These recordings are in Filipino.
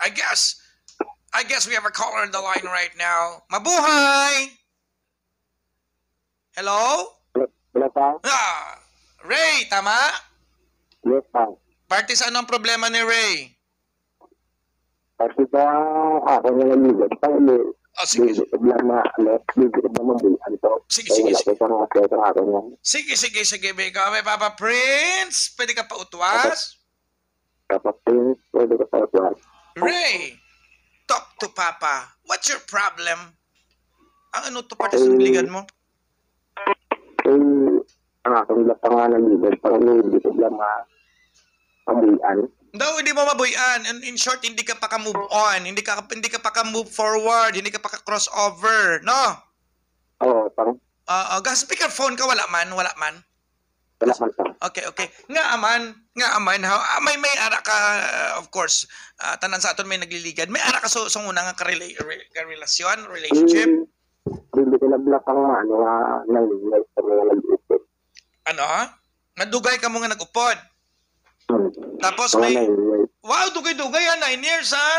I guess we have a caller on the line right now. Mabuhay! Hello? Hello, pa? Ray, tama? Yes, pa. Party, ano ang problema ni Ray? Kasi pa ako na naligot. Sige. Sige, Beka. May Papa Prince, pwede ka pa utwas? Papa Prince, pwede ka pa utwas. Ray, talk to Papa. What's your problem? Ang ano to parte sa niligan mo? Ang akong lapangan naligot, parang hindi ko lang mabuyan. Daw, hindi mo mabuyan. In short, hindi ka pa ka-move on. Hindi ka pa ka-move forward. Hindi ka pa ka-crossover. No? Oo, parang. Speakerphone ka, wala man. Wala man, parang. Okay. Nga aman. May ara ka, of course, tanan sa aton may nagliligan. May ara ka sa unang ka-relasyon, relationship. Hindi ko naglapang nang-light sa mga nag-upod. Ano? Nadugay ka mo nga nag-upod. Tapos may... Wow, dugay-dugay ha, 9 years ha?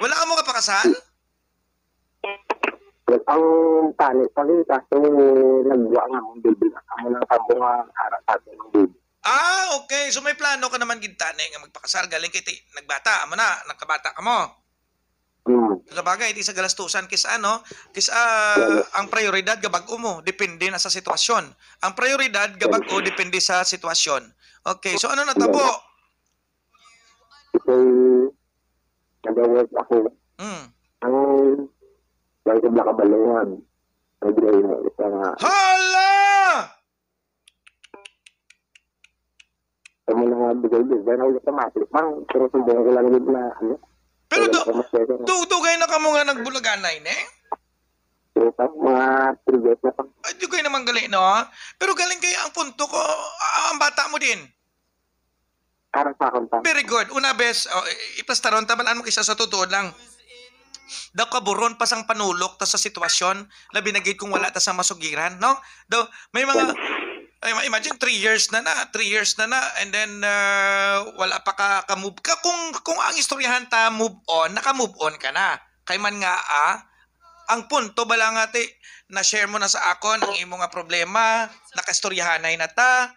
Wala ka mo kapakasal? Ang tanit pa rin, kasi nagwa nga mong baby na kamo ng tambungan harap atin ng baby. Okay. So may plano ka naman gintane nga magpakasal. Galing kay nagbata. Amo na, nagkabata ka mo. Sa bagay, iti sa galastusan, kisa ang prioridad gabag mo, depende na sa sitwasyon. Ang prioridad gabag depende sa sitwasyon. Okay, so ano natabo? Ito, nag-work ako. Ang dahil ko nakabalungan. Nag-gray na ito nga. Hala! Ito mo na nga bigay-bigay. Dahil ako automatic. Pero sumbong ko lang yun na ano. Pero dugay na ka mo nga nagbulaganay, ne? Mga 3 years na pang. Ay, dugay naman galing, no? Pero galing kaya ang punto ko, ang bata mo din. Karang sa akong pa. Very good. Una, bes, iplastaron, tabalaan mo kisa sa totoo lang. Daw kaburon pa sang panulok ta sa sitwasyon, labi na gid kung wala ta sa masugiran, no? Daw, may mga... imagine 3 years na, and then wala pa ka-move ka. Kung ang istoryahan ta move on, naka-move on ka na. Kay man nga ang punto bala nga na-share mo na sa akon ang imo nga problema, naka-istoryahanay na ta.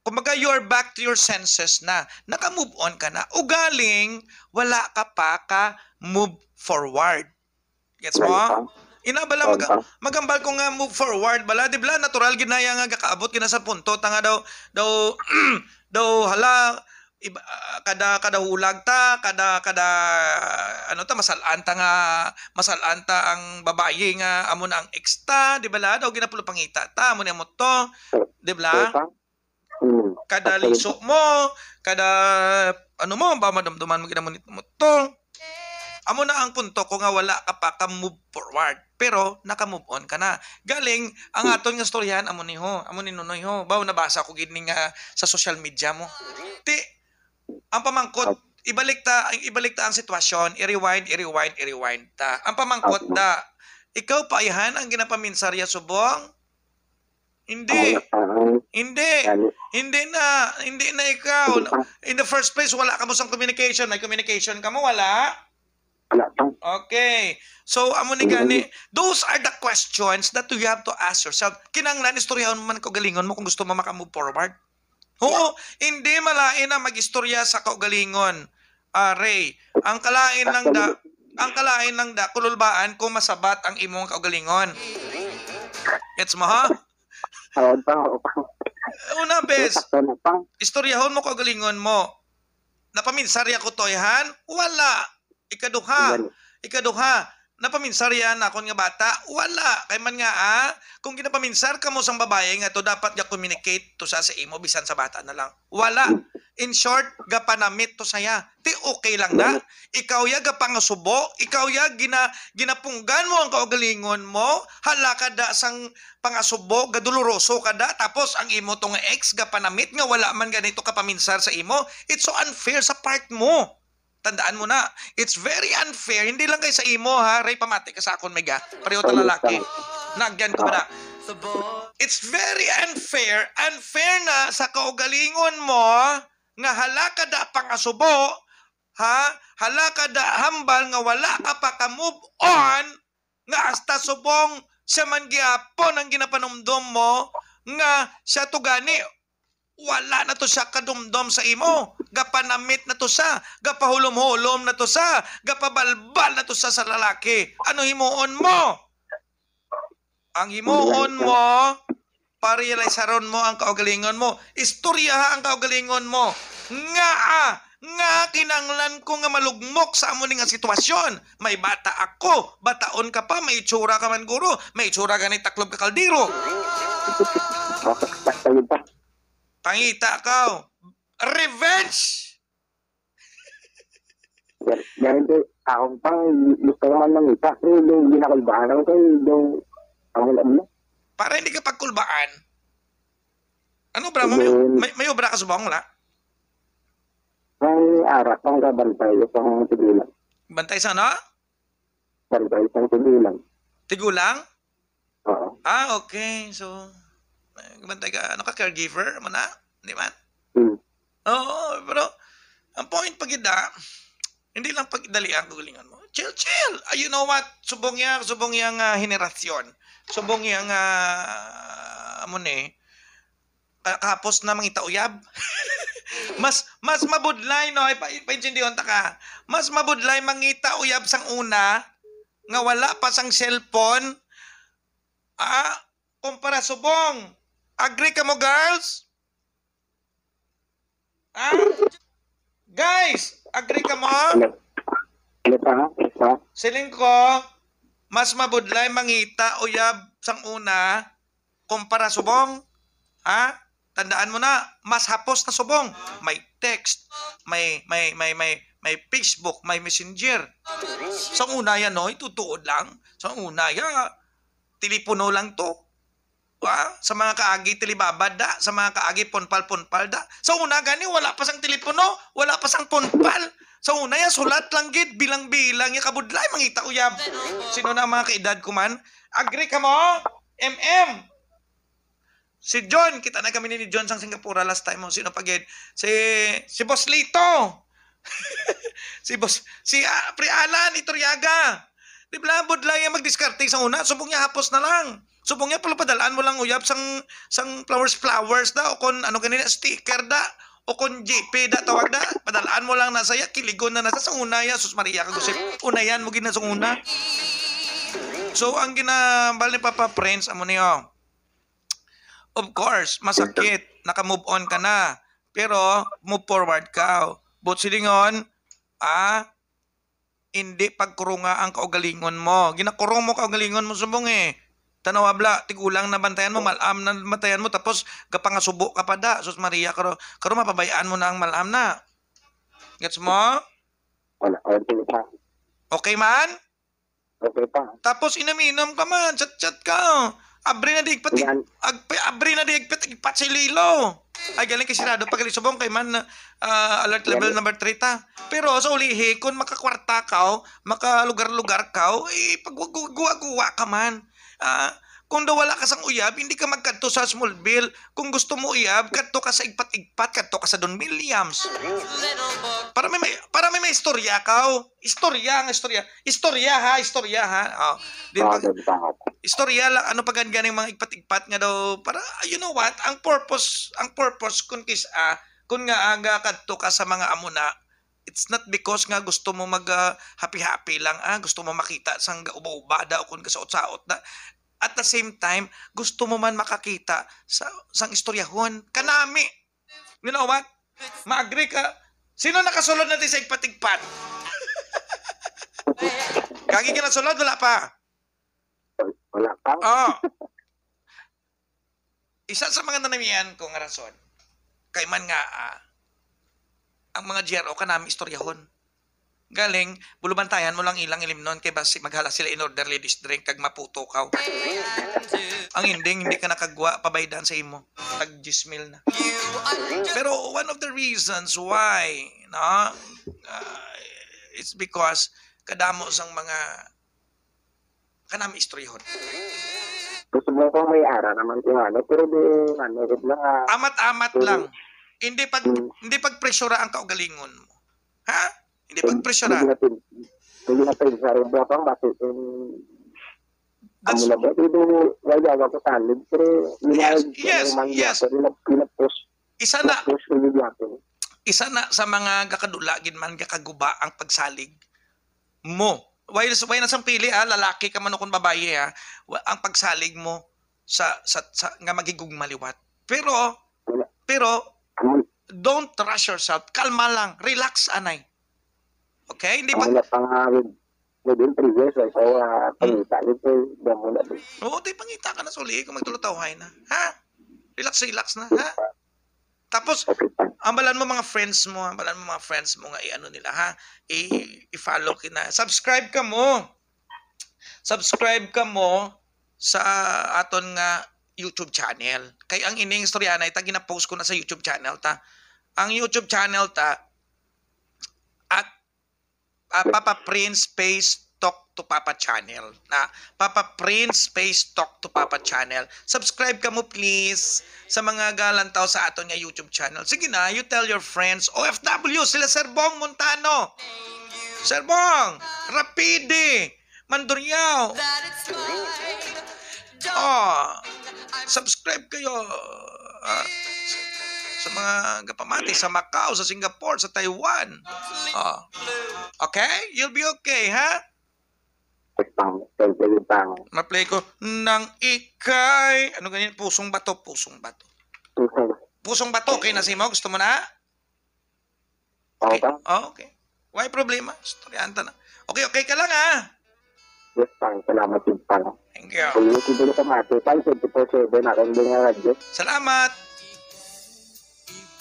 Kumbaga you're back to your senses na, naka-move on ka na. Ugaling wala ka pa ka-move forward. Gets mo? Inabala magambal ko nga move forward bala, di bala natural ginaya nga gakaabot kina sa punto tanga daw hala kada hulag ta kada ano ta masalanta ang babae nga amo na ang ex ta, di bala daw ginapulo pangita ta amo ni mo to, di bala kada liso mo kada ano mo ba madamduman mo ginamo mo to. Amo na ang punto ko nga wala ka pa ka-move forward. Pero naka-move on ka na. Galing, ang aton nga storyahan, amo ni Nonoy ho. Baw, nabasa ko gini nga sa social media mo. Ang pamangkot, ibalik ta ang sitwasyon, i-rewind ta. Ang pamangkot ikaw pa ihan ang ginapaminsarya subong? Hindi na ikaw. In the first place, wala ka mo sang communication. May communication ka mo, wala? Okay. So, amo ni gani, those are the questions that you have to ask yourself. Kinanglan, istoryahan mo man kaugalingon mo kung gusto mo makamove forward. Oo, hindi malain na mag-istorya sa kaugalingon. Ray, ang kalain ng da, kululbaan kung masabat ang imong kaugalingon. Gets mo, ha? Una, bes, istoryahon mo kaugalingon mo. Napaminsarya ko toyhan? Wala. Ikaduha, napaminsarya na akong nga bata? Wala. Kay man nga kung ginapaminsar ka mo sang babae nga to dapat ga communicate to sa imo bisan sa bata na lang. Wala. In short, ga panamit to saya. Okay lang na. Ikaw ya ga pangasubo, ikaw ya ginapunggan mo ang kaugalingon mo, hala ka da sang pangasubo, ga doloroso ka da, tapos ang imo tong ex ga panamit nga wala man ganito ka paminsar sa imo. It's so unfair sa part mo. Tandaan mo na, it's very unfair. Hindi lang kayo sa imo, ha? Ray, pamati ka sa akon, mega. Pareho ta lalaki. Nagyan ko ba na? It's very unfair. Unfair na sa kaugalingon mo nga hala ka da pangasubo Ha? Hala ka da hambal nga wala ka pa ka move on nga hasta subong siya man gyapon ang ginapanumdom mo nga siya to gani wala na to siya kadumdom sa imo. Gapanamit na to siya. Gapahulom-hulom na to siya. Gapabalbal na to siya sa lalaki. Ano himuon mo? Ang himuon mo, parealisaron mo ang kaugalingon mo. Istorya ang kaugalingon mo. Nga kinanglan ko nga malugmok sa amo nga sitwasyon. May bata ako. Bataon ka pa. May itsura ka man guro. May itsura ka ni taklob ka kaldiro. Basta yun pa. Pangita ka. Revenge! Ganito, ako pang gusto ko man ng isa. Pero yung ginakulbahan ako kayo, yung pangulam mo. Para hindi ka pagkulbaan. Ano bra mo? May obra ka subong wala? May arak pang kabantay, isang tigilan. Bantay sa ano? Bantay, isang tigilan. Tigulang? Oo. Okay. So, bantay ka, ano ka, caregiver mo na? Hindi man? Oo, pero ang point pag hindi lang pagdali ang gulingan mo. Chill. You know what? Subong yang henerasyon. Subong yang kapos na mangita uyab. mas mabudlay no, ipaintindihan ta ka. Mas mabudlay mangita uyab sang una nga wala pa sang cellphone. Kumpara subong. Agree ka mo, girls? Guys, agree ka mo? Ano pa? Isa? Siling ko, mas mabudlay mangita uyab sang una kumpara subong. Tandaan mo na, mas hapos na subong. May text, may Facebook, may Messenger. Sa una yan, no, itutuod lang. Sa una yan, telepono lang to. Sa mga kaagi tilibabad da, sa mga kaagi ponpal da. Sa una gani wala pa sang telepono, wala pa sang ponpal. Sa una ya sulat lang gid bilang-bilang ya kabudlay mangita uyab. Sino na mga kaedad ko man? Agree ka mo? MM. Si John, kita na kami ni John sang Singapore last time mo. Sino pa gid? Si Boss Lito. si Pre Alan Ituryaga. Di ba budlay yang magdiskarte sa una, subong niya hapos na lang. Subong niya pala padalaan mo lang uyab sang flowers da o kon ano ganina sticker da o kon JP da tawag da padalaan mo lang na saya kiligon na nasa sang una ya sus Maria kagusip unayan mo gina sang una. So ang ginabal ni Papa Prince amo niyo. Of course, masakit, naka-move on ka na. Pero move forward ka. But silingon, hindi pagkurunga ang kaugalingon mo. Ginakurong mo kaugalingon mo subong eh. Tanawabla, tigulang na bantayan mo, malam na bantayan mo, tapos kapangasubo ka pa da. Sus Maria, karo mapabayaan mo na ang malam na. Gets mo? Wala, okay pa. Okay man? Okay pa. Tapos inaminom ka man, chat-chat ka. Abri na di igpat si Lilo. Ay galing kay sirado pag subong kay man alert level number 3 ta. Pero sa ulihi kung makakwarta ka, makalugar-lugar ka, pagguwa-guwa ka man. Kung daw wala ka sang uyab, hindi ka magkadto sa Smallville. Kung gusto mo uyab, kadto ka sa igpat-igpat, kadto ka sa Don Williams. Para may istorya ka. Istorya. Istorya ha. Di ba? Istorya lang ano pa ganing mga igpat-igpat nga daw para you know what, ang purpose kun nga aga kadto ka sa mga amuna. It's not because nga gusto mo mag happy-happy lang, gusto mo makita sang uba-uba da o kun kasaot-saot da. At the same time, gusto mo man makakita sa sang istoryahon kanami. You know what? Ma-agree ka. Sino nakasulod natin sa igpat-igpat? Kagi ka nasulod, wala pa. Wala pa. Isa sa mga nanamihan ko nga rason, kay man nga, ang mga GRO kanami istoryahon. Galing, bulubantayan mo lang ilang ilimnon kay basi maghala sila in order ladies drink kag maputo ka. Ang hindi ka nakagwa pabaydan sa imo. Tag 10,000 na. Pero one of the reasons why, it's because kadamo sang mga kanami istoryahan. Gusto mo kung may ara naman kung pero di lang. Amat-amat lang. Hindi pagpresyura ang kaugalingon mo. Ha? Hindi pagpresyura. Hindi natin sa rin ba pang bakit That's, amo na ba? Ito, wala ako talib. Pero, yes. Pinapos Isa na, ko yung natin. isa na sa mga kakadulagin man kakaguba ang pagsalig mo. Why na sang pili lalaki ka man o kung babae ang pagsalig mo sa nga magigug maliwat. Pero don't rush yourself. Kalma lang, relax anay. Okay? Hindi Amo pa na pang within 3 years ay so pangita ito damo na din. Oo, tay pangita ka na suli kung magtulutaw na. Ha? Relax na, ha? Tapos Okay pa. ambalan mo mga friends mo nga i-ano nila ha. I-follow kina. Subscribe ka mo sa aton nga YouTube channel. Kay ang ining istorya na ita gina-post ko na sa YouTube channel ta. Ang YouTube channel ta at Papa Prince Space Talk to Papa channel. Na Papa Prince Space Talk to Papa channel. Subscribe ka mo please sa mga galantaw sa aton nga YouTube channel. Sige na, you tell your friends. OFW, sila Sir Bong Montano. Sir Bong, Rapide, Mandurriao. Subscribe kayo sa mga kapamati sa Macau, sa Singapore, sa Taiwan. Okay? You'll be okay, ha? Ma-play ko ng ikay. Ano ganyan? Pusong bato. Pusong bato. Okay na si mo? Gusto mo na? Okay. Okay. Why problema? Storyanta na. Okay ka lang ha? Yes, pang. Salamat din pang. Thank you. Kung yung siguro ka mati, pang 24/7 akong din nga radyo. Salamat.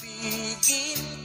Ibigin